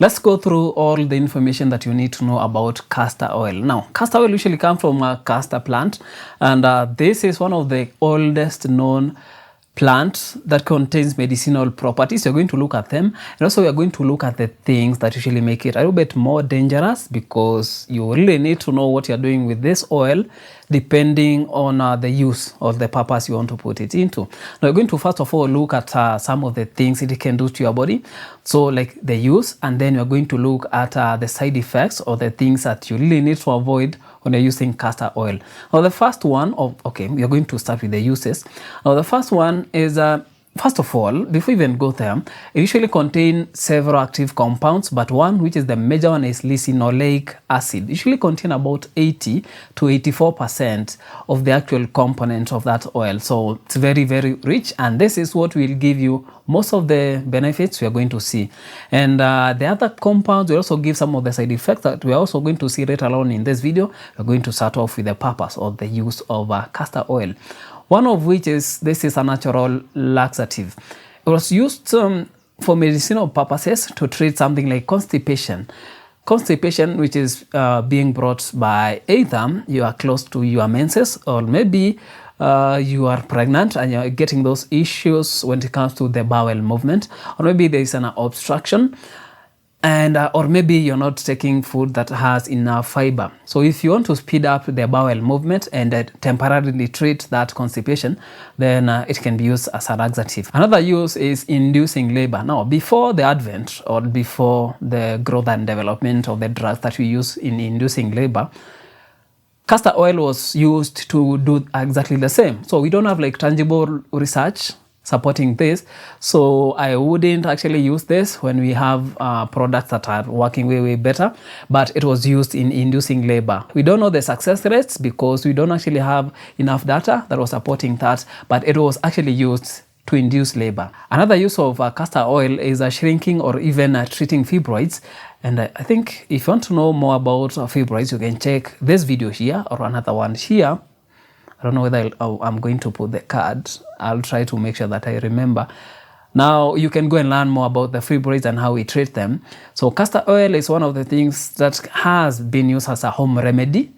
Let's go through all the information that you need to know about castor oil. Now, castor oil usually comes from a castor plant, and this is one of the oldest known plant that contains medicinal properties. We're going to look at them, and also we are going to look at the things that usually make it a little bit more dangerous, because you really need to know what you're doing with this oil depending on the use or the purpose you want to put it into. Now we're going to first of all look at some of the things it can do to your body, so like the use, and then we're going to look at the side effects or the things that you really need to avoid when you're using castor oil. Now the first one, we are going to start with the uses. Now the first one is, first of all, before we even go there, it usually contains several active compounds, but one which is the major one is linoleic acid. It usually contain about 80 to 84% of the actual component of that oil. So it's very, very rich, and this is what will give you most of the benefits we are going to see. And the other compounds will also give some of the side effects that we are also going to see right along in this video. We're going to start off with the purpose of the use of castor oil. One of which is, this is a natural laxative. It was used for medicinal purposes to treat something like constipation. Constipation, which is being brought by either you are close to your menses, or maybe you are pregnant and you're getting those issues when it comes to the bowel movement, or maybe there is an obstruction, and or maybe you're not taking food that has enough fiber. So if you want to speed up the bowel movement and temporarily treat that constipation, then it can be used as a laxative. Another use is inducing labor. Now, before the advent or before the growth and development of the drugs that we use in inducing labor, castor oil was used to do exactly the same. So we don't have like tangible research supporting this, so I wouldn't actually use this when we have products that are working way better, but it was used in inducing labor. We don't know the success rates because we don't actually have enough data that was supporting that, but it was actually used to induce labor. Another use of castor oil is shrinking or even treating fibroids. And I think if you want to know more about fibroids, you can check this video here or another one here. I don't know whether I'm going to put the card. I'll try to make sure that I remember. Now you can go and learn more about the fibroids and how we treat them. So castor oil is one of the things that has been used as a home remedy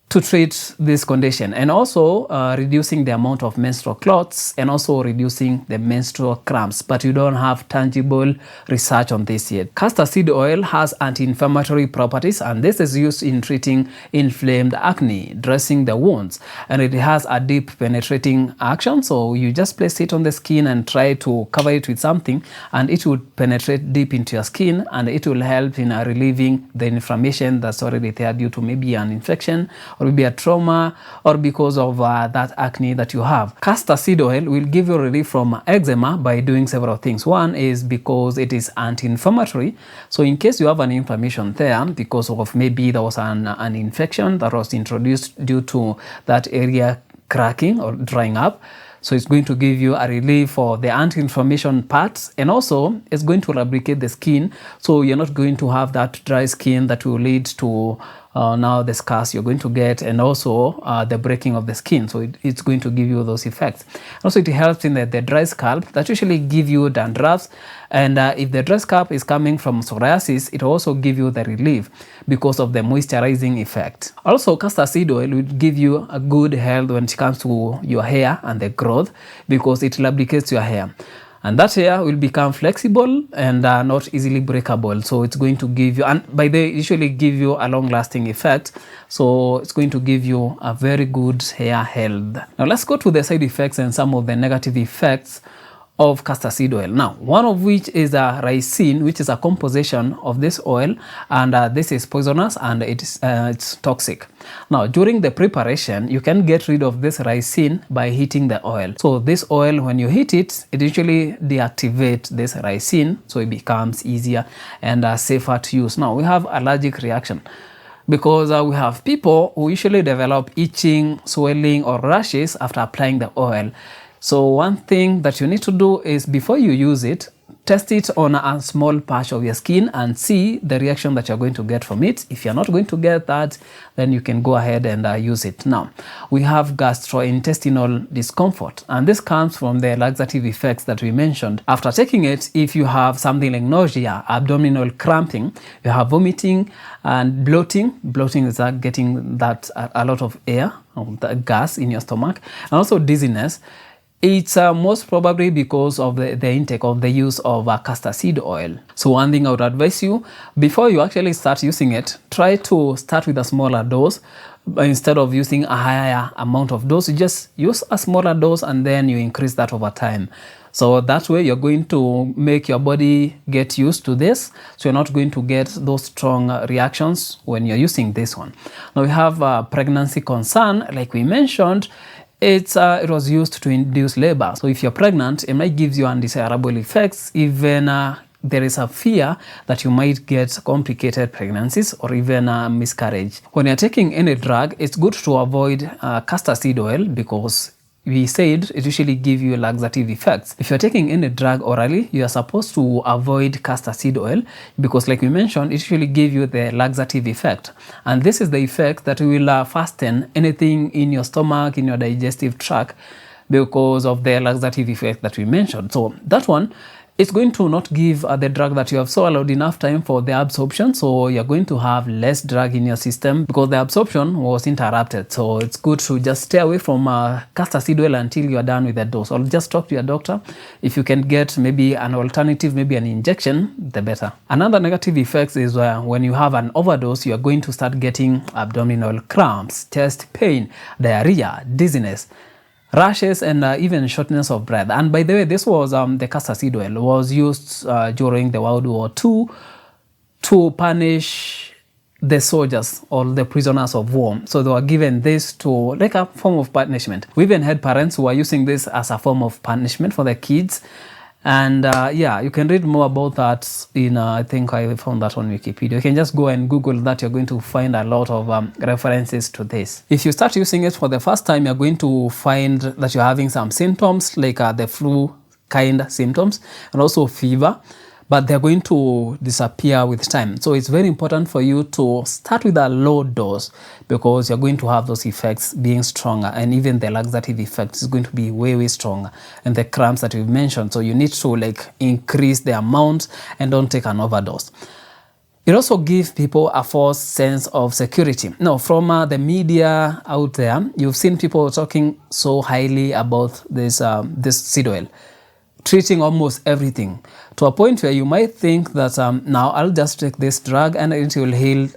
to treat this condition, and also reducing the amount of menstrual clots, and also reducing the menstrual cramps, but you don't have tangible research on this yet. Castor seed oil has anti-inflammatory properties, and this is used in treating inflamed acne, dressing the wounds, and it has a deep penetrating action. So you just place it on the skin and try to cover it with something, and it will penetrate deep into your skin, and it will help in relieving the inflammation that's already there due to maybe an infection, or maybe a trauma, or because of that acne that you have. Castor seed oil will give you relief from eczema by doing several things. One is because it is anti-inflammatory. So in case you have an inflammation there because of maybe there was an infection that was introduced due to that area cracking or drying up, so it's going to give you a relief for the anti-inflammation parts, and also it's going to lubricate the skin, so you're not going to have that dry skin that will lead to now the scars you're going to get, and also the breaking of the skin. So it's going to give you those effects. Also, it helps in the dry scalp that usually give you dandruffs, and if the dry scalp is coming from psoriasis, it will also give you the relief because of the moisturizing effect. Also, castor seed oil will give you a good health when it comes to your hair and the growth, because it lubricates your hair. And that hair will become flexible and not easily breakable. So it's going to give you, and by the usually give you a long-lasting effect. So it's going to give you a very good hair health. Now let's go to the side effects and some of the negative effects of castor seed oil. Now, one of which is ricin, which is a composition of this oil, and this is poisonous and it's toxic. Now, during the preparation, you can get rid of this ricin by heating the oil. So this oil, when you heat it, it usually deactivates this ricin, so it becomes easier and safer to use. Now, we have allergic reaction, because we have people who usually develop itching, swelling, or rashes after applying the oil. So one thing that you need to do is, before you use it, test it on a small patch of your skin and see the reaction that you're going to get from it. If you're not going to get that, then you can go ahead and use it. Now, we have gastrointestinal discomfort, and this comes from the laxative effects that we mentioned. After taking it, if you have something like nausea, abdominal cramping, you have vomiting and bloating. Bloating is getting that a lot of air, the gas in your stomach, and also dizziness. It's most probably because of the intake of the use of castor seed oil. So one thing I would advise you, before you actually start using it, try to start with a smaller dose. Instead of using a higher amount of dose, you just use a smaller dose and then you increase that over time. So that way you're going to make your body get used to this. So you're not going to get those strong reactions when you're using this one. Now we have pregnancy concern, like we mentioned. It was used to induce labor. So if you're pregnant, it might give you undesirable effects. Even there is a fear that you might get complicated pregnancies or even miscarriage. When you're taking any drug, it's good to avoid castor seed oil because we said it usually gives you laxative effects. If you're taking any drug orally, you are supposed to avoid castor seed oil because, like we mentioned, it usually gives you the laxative effect. And this is the effect that will fasten anything in your stomach, in your digestive tract, because of the laxative effect that we mentioned. So that one, it's going to not give the drug that you have swallowed enough time for the absorption. So you're going to have less drug in your system because the absorption was interrupted. So it's good to just stay away from castor seed oil until you are done with the dose. Or just talk to your doctor. If you can get maybe an alternative, maybe an injection, the better. Another negative effect is when you have an overdose, you are going to start getting abdominal cramps, chest pain, diarrhea, dizziness, rashes, and even shortness of breath. And by the way, this was the castor seed oil was used during the World War II to punish the soldiers or the prisoners of war. So they were given this to like a form of punishment. We even had parents who were using this as a form of punishment for their kids. And yeah, you can read more about that in, I think I found that on Wikipedia. You can just go and Google that. You're going to find a lot of references to this. If you start using it for the first time, you're going to find that you're having some symptoms like the flu kind symptoms and also fever, but they're going to disappear with time. So it's very important for you to start with a low dose because you're going to have those effects being stronger, and even the laxative effect is going to be way, way stronger, and the cramps that we've mentioned. So you need to like increase the amount and don't take an overdose. It also gives people a false sense of security. Now, from the media out there, you've seen people talking so highly about this seed oil, treating almost everything to a point where you might think that now I'll just take this drug and it will heal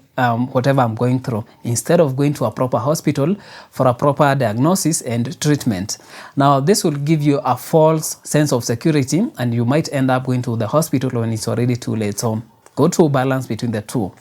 whatever I'm going through, instead of going to a proper hospital for a proper diagnosis and treatment. Now, this will give you a false sense of security and you might end up going to the hospital when it's already too late. So go to balance between the two.